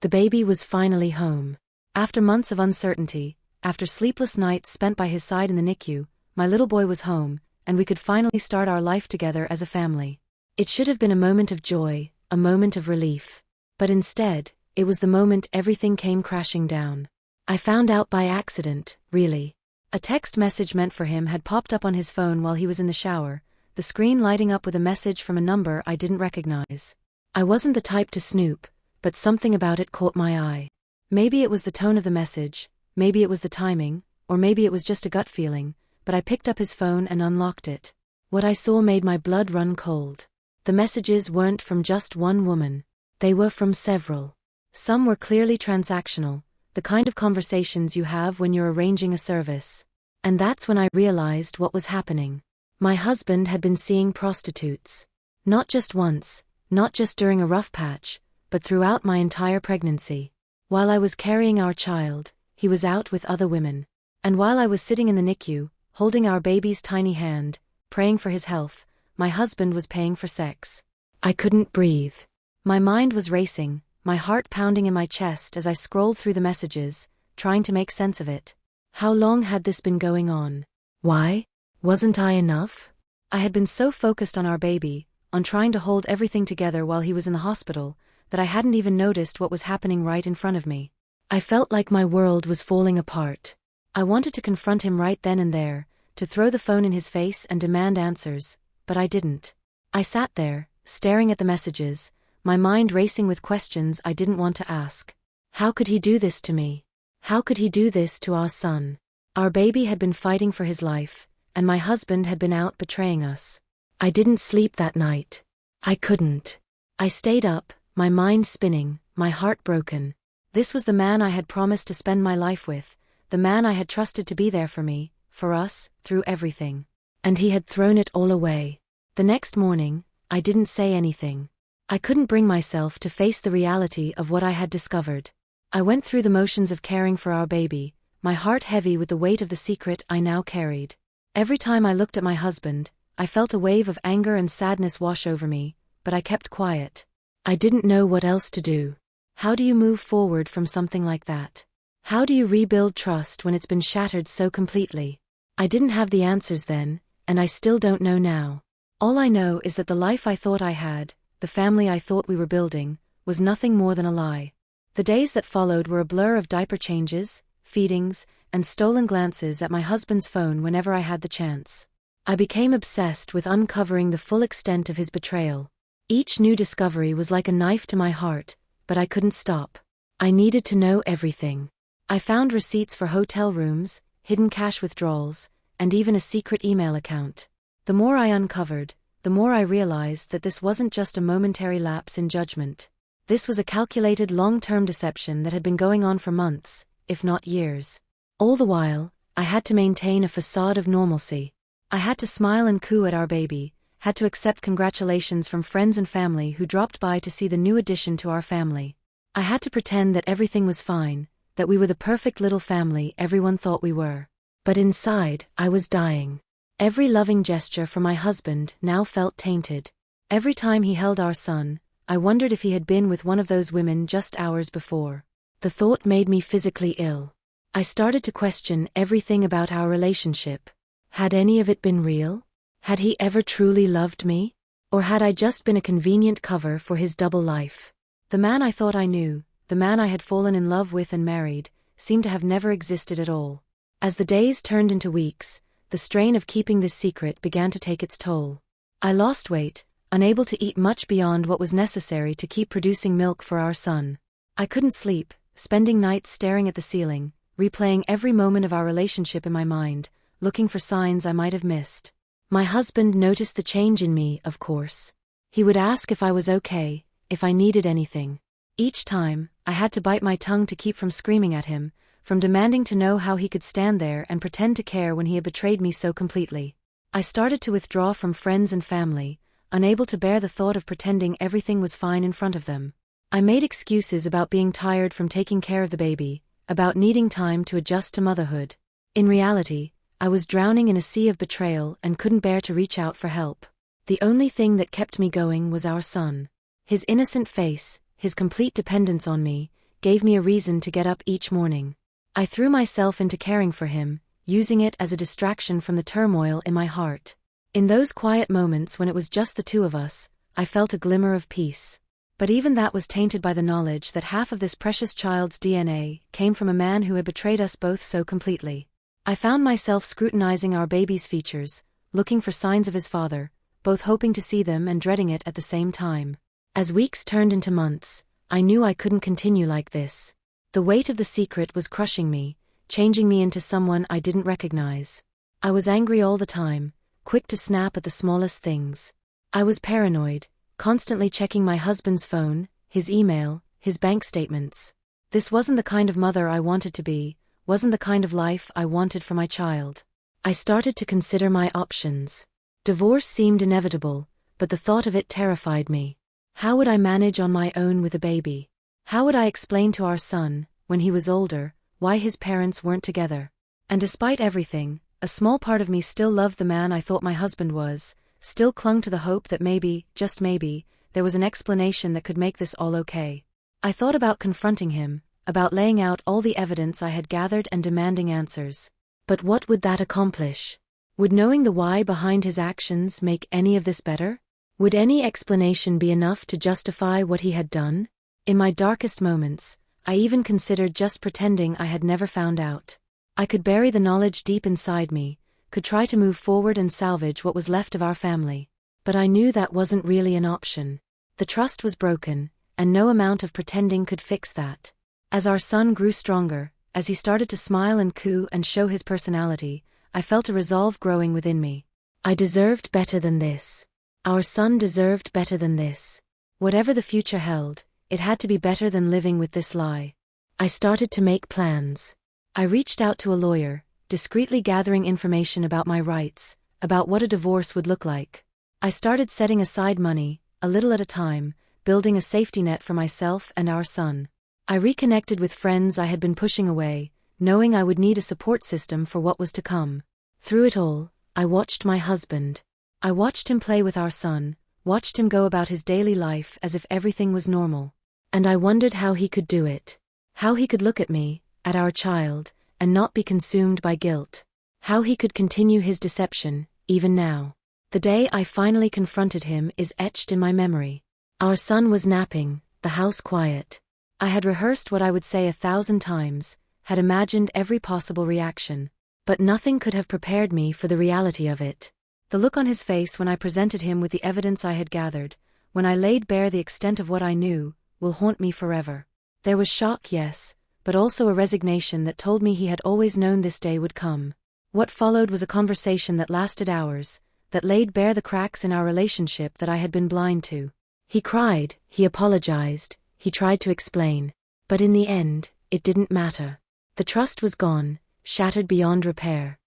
The baby was finally home. After months of uncertainty, after sleepless nights spent by his side in the NICU, my little boy was home, and we could finally start our life together as a family. It should have been a moment of joy, a moment of relief. But instead, it was the moment everything came crashing down. I found out by accident, really. A text message meant for him had popped up on his phone while he was in the shower, the screen lighting up with a message from a number I didn't recognize. I wasn't the type to snoop, but something about it caught my eye. Maybe it was the tone of the message, maybe it was the timing, or maybe it was just a gut feeling, but I picked up his phone and unlocked it. What I saw made my blood run cold. The messages weren't from just one woman. They were from several. Some were clearly transactional, the kind of conversations you have when you're arranging a service. And that's when I realized what was happening. My husband had been seeing prostitutes. Not just once, not just during a rough patch, but throughout my entire pregnancy. While I was carrying our child, he was out with other women. And while I was sitting in the NICU, holding our baby's tiny hand, praying for his health, my husband was paying for sex. I couldn't breathe. My mind was racing, my heart pounding in my chest as I scrolled through the messages, trying to make sense of it. How long had this been going on? Why? Wasn't I enough? I had been so focused on our baby, on trying to hold everything together while he was in the hospital, that I hadn't even noticed what was happening right in front of me. I felt like my world was falling apart. I wanted to confront him right then and there, to throw the phone in his face and demand answers, but I didn't. I sat there, staring at the messages, my mind racing with questions I didn't want to ask. How could he do this to me? How could he do this to our son? Our baby had been fighting for his life, and my husband had been out betraying us. I didn't sleep that night. I couldn't. I stayed up, my mind spinning, my heart broken. This was the man I had promised to spend my life with, the man I had trusted to be there for me, for us, through everything. And he had thrown it all away. The next morning, I didn't say anything. I couldn't bring myself to face the reality of what I had discovered. I went through the motions of caring for our baby, my heart heavy with the weight of the secret I now carried. Every time I looked at my husband, I felt a wave of anger and sadness wash over me, but I kept quiet. I didn't know what else to do. How do you move forward from something like that? How do you rebuild trust when it's been shattered so completely? I didn't have the answers then, and I still don't know now. All I know is that the life I thought I had, the family I thought we were building, was nothing more than a lie. The days that followed were a blur of diaper changes, feedings, and stolen glances at my husband's phone whenever I had the chance. I became obsessed with uncovering the full extent of his betrayal. Each new discovery was like a knife to my heart, but I couldn't stop. I needed to know everything. I found receipts for hotel rooms, hidden cash withdrawals, and even a secret email account. The more I uncovered, the more I realized that this wasn't just a momentary lapse in judgment. This was a calculated long-term deception that had been going on for months, if not years. All the while, I had to maintain a facade of normalcy. I had to smile and coo at our baby, had to accept congratulations from friends and family who dropped by to see the new addition to our family. I had to pretend that everything was fine, that we were the perfect little family everyone thought we were. But inside, I was dying. Every loving gesture from my husband now felt tainted. Every time he held our son, I wondered if he had been with one of those women just hours before. The thought made me physically ill. I started to question everything about our relationship. Had any of it been real? Had he ever truly loved me? Or had I just been a convenient cover for his double life? The man I thought I knew, the man I had fallen in love with and married, seemed to have never existed at all. As the days turned into weeks, the strain of keeping this secret began to take its toll. I lost weight, unable to eat much beyond what was necessary to keep producing milk for our son. I couldn't sleep, spending nights staring at the ceiling, replaying every moment of our relationship in my mind, looking for signs I might have missed. My husband noticed the change in me, of course. He would ask if I was okay, if I needed anything. Each time, I had to bite my tongue to keep from screaming at him, from demanding to know how he could stand there and pretend to care when he had betrayed me so completely. I started to withdraw from friends and family, unable to bear the thought of pretending everything was fine in front of them. I made excuses about being tired from taking care of the baby, about needing time to adjust to motherhood. In reality, I was drowning in a sea of betrayal and couldn't bear to reach out for help. The only thing that kept me going was our son. His innocent face, his complete dependence on me, gave me a reason to get up each morning. I threw myself into caring for him, using it as a distraction from the turmoil in my heart. In those quiet moments when it was just the two of us, I felt a glimmer of peace. But even that was tainted by the knowledge that half of this precious child's DNA came from a man who had betrayed us both so completely. I found myself scrutinizing our baby's features, looking for signs of his father, both hoping to see them and dreading it at the same time. As weeks turned into months, I knew I couldn't continue like this. The weight of the secret was crushing me, changing me into someone I didn't recognize. I was angry all the time, quick to snap at the smallest things. I was paranoid, constantly checking my husband's phone, his email, his bank statements. This wasn't the kind of mother I wanted to be, wasn't the kind of life I wanted for my child. I started to consider my options. Divorce seemed inevitable, but the thought of it terrified me. How would I manage on my own with a baby? How would I explain to our son, when he was older, why his parents weren't together? And despite everything, a small part of me still loved the man I thought my husband was, still clung to the hope that maybe, just maybe, there was an explanation that could make this all okay. I thought about confronting him, about laying out all the evidence I had gathered and demanding answers. But what would that accomplish? Would knowing the why behind his actions make any of this better? Would any explanation be enough to justify what he had done? In my darkest moments, I even considered just pretending I had never found out. I could bury the knowledge deep inside me, could try to move forward and salvage what was left of our family. But I knew that wasn't really an option. The trust was broken, and no amount of pretending could fix that. As our son grew stronger, as he started to smile and coo and show his personality, I felt a resolve growing within me. I deserved better than this. Our son deserved better than this. Whatever the future held, it had to be better than living with this lie. I started to make plans. I reached out to a lawyer, discreetly gathering information about my rights, about what a divorce would look like. I started setting aside money, a little at a time, building a safety net for myself and our son. I reconnected with friends I had been pushing away, knowing I would need a support system for what was to come. Through it all, I watched my husband. I watched him play with our son, watched him go about his daily life as if everything was normal. And I wondered how he could do it. How he could look at me, at our child, and not be consumed by guilt. How he could continue his deception, even now. The day I finally confronted him is etched in my memory. Our son was napping, the house quiet. I had rehearsed what I would say 1,000 times, had imagined every possible reaction. But nothing could have prepared me for the reality of it. The look on his face when I presented him with the evidence I had gathered, when I laid bare the extent of what I knew, will haunt me forever. There was shock, yes, but also a resignation that told me he had always known this day would come. What followed was a conversation that lasted hours, that laid bare the cracks in our relationship that I had been blind to. He cried, he apologized, he tried to explain. But in the end, it didn't matter. The trust was gone, shattered beyond repair.